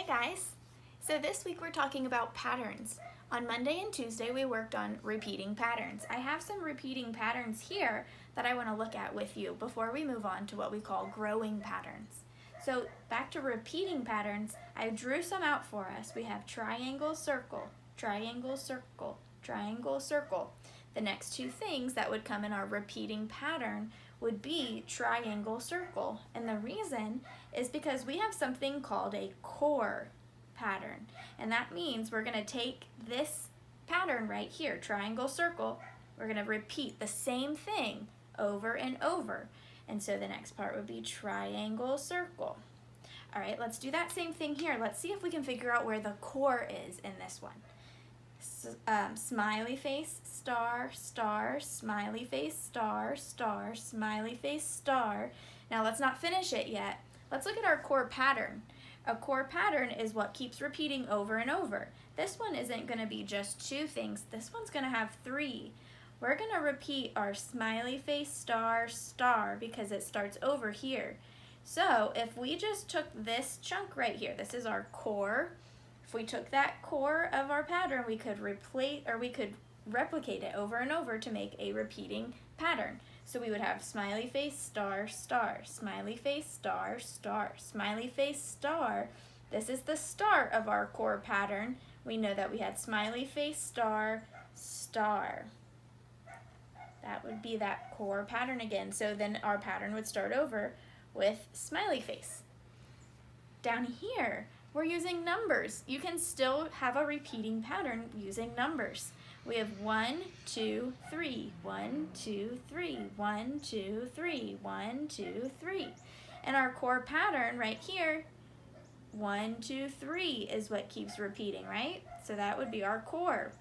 guys! So this week we're talking about patterns. On Monday and Tuesday we worked on repeating patterns. I have some repeating patterns here that I want to look at with you before we move on to what we call growing patterns. So back to repeating patterns, I drew some out for us. We have triangle, circle, triangle, circle, triangle, circle. The next two things that would come in our repeating pattern would be triangle, circle. And the reason is because we have something called a core pattern. And that means we're going to take this pattern right here, triangle, circle, we're going to repeat the same thing over and over. And so the next part would be triangle, circle. All right, let's do that same thing here. Let's see if we can figure out where the core is in this one. Smiley face, star, star, smiley face, star, star, smiley face, star. Now let's not finish it yet. Let's look at our core pattern. A core pattern is what keeps repeating over and over. This one isn't going to be just two things. This one's going to have three. We're going to repeat our smiley face, star, star because it starts over here. So if we just took this chunk right here, this is our core. If we took that core of our pattern, we could replicate it over and over to make a repeating pattern. So we would have smiley face, star, star, smiley face, star, star, smiley face, star. This is the start of our core pattern. We know that we had smiley face, star, star. That would be that core pattern again. So then our pattern would start over with smiley face. Down here, we're using numbers. You can still have a repeating pattern using numbers. We have 1, 2, 3, 1, 2, 3, 1, 2, 3, 1, 2, 3. And our core pattern right here, 1, 2, 3 is what keeps repeating, right? So that would be our core.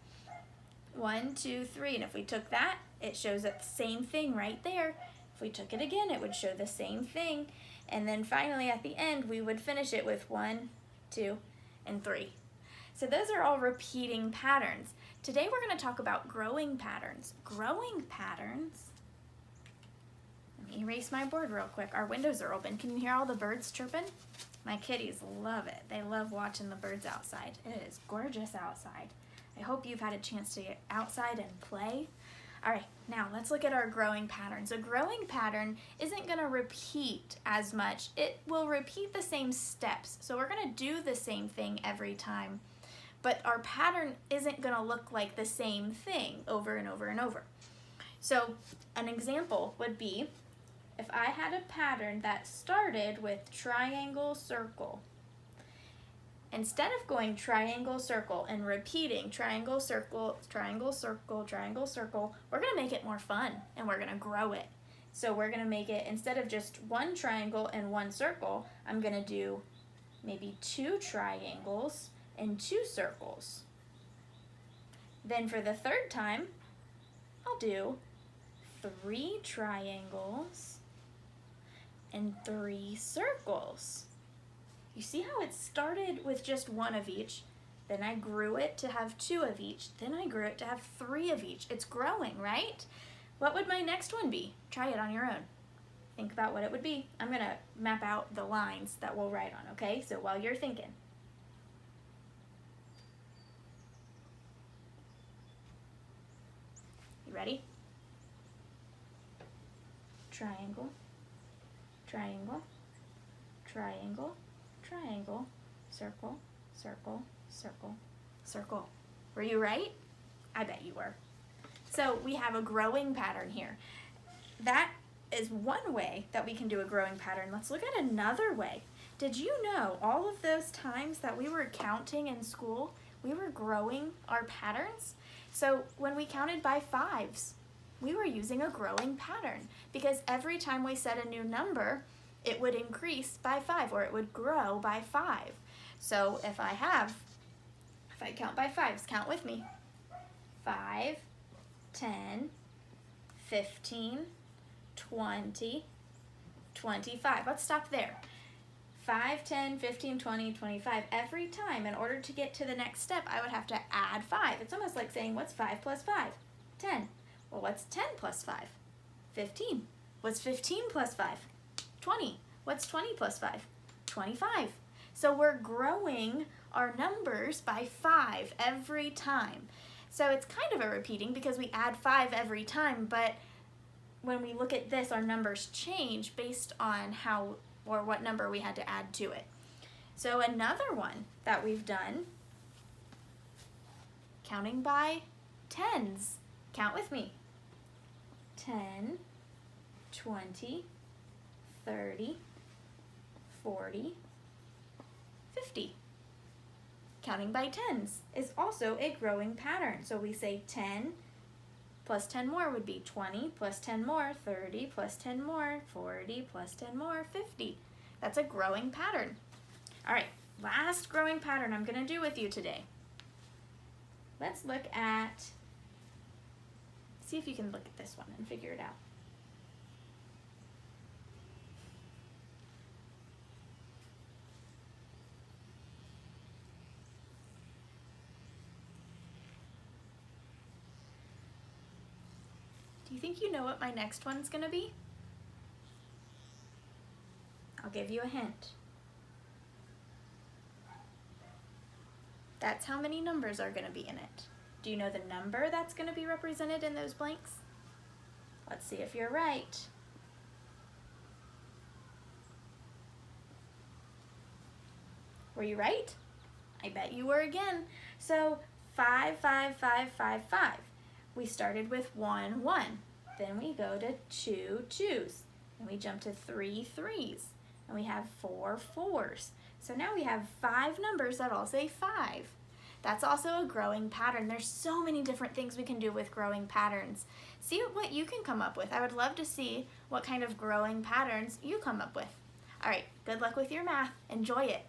1, 2, 3. And if we took that, it shows that the same thing right there. If we took it again, it would show the same thing. And then finally at the end, we would finish it with 1, 2, and 3. So those are all repeating patterns. Today we're going to talk about growing patterns. Growing patterns, let me erase my board real quick. Our windows are open. Can you hear all the birds chirping? My kitties love it. They love watching the birds outside. It is gorgeous outside. I hope you've had a chance to get outside and play. All right, now let's look at our growing patterns. A growing pattern isn't going to repeat as much. It will repeat the same steps. So we're going to do the same thing every time, but our pattern isn't going to look like the same thing over and over and over. So an example would be if I had a pattern that started with triangle, circle. Instead of going triangle, circle, and repeating triangle, circle, triangle, circle, triangle, circle, we're going to make it more fun, and we're going to grow it. So we're going to make it, instead of just one triangle and one circle, I'm going to do maybe 2 triangles and 2 circles. Then for the third time, I'll do 3 triangles and 3 circles. You see how it started with just 1 of each, then I grew it to have 2 of each, then I grew it to have 3 of each. It's growing, right? What would my next one be? Try it on your own. Think about what it would be. I'm going to map out the lines that we'll write on, okay? So while you're thinking. You ready? Triangle, triangle, triangle, triangle, circle, circle, circle, circle. Were you right? I bet you were. So we have a growing pattern here. That is one way that we can do a growing pattern. Let's look at another way. Did you know all of those times that we were counting in school, we were growing our patterns? So when we counted by 5s, we were using a growing pattern because every time we said a new number, it would increase by 5 or it would grow by 5. So if I count by 5s, count with me. 5, 10, 15, 20, 25. Let's stop there. 5, 10, 15, 20, 25. Every time, in order to get to the next step, I would have to add 5. It's almost like saying, what's 5 plus 5? 10. Well, what's 10 plus 5? 15. What's 15 plus 5? 20. What's 20 plus 5? 25. So we're growing our numbers by 5 every time. So it's kind of a repeating because we add 5 every time, but when we look at this, our numbers change based on how or what number we had to add to it. So another one that we've done, counting by tens. Count with me. 10, 20, 30, 40, 50. Counting by tens is also a growing pattern. So we say 10 plus 10 more would be 20, plus 10 more, 30, plus 10 more, 40, plus 10 more, 50. That's a growing pattern. All right, last growing pattern I'm going to do with you today. Let's look at, see if you can look at this one and figure it out. Do you think you know what my next one's going to be? I'll give you a hint. That's how many numbers are going to be in it. Do you know the number that's going to be represented in those blanks? Let's see if you're right. Were you right? I bet you were again. So 5, 5, 5, 5, 5. We started with 1, 1. Then we go to 2 2s. And we jump to 3 3s. And we have 4 4s. So now we have 5 numbers that all say 5. That's also a growing pattern. There's so many different things we can do with growing patterns. See what you can come up with. I would love to see what kind of growing patterns you come up with. All right, good luck with your math. Enjoy it.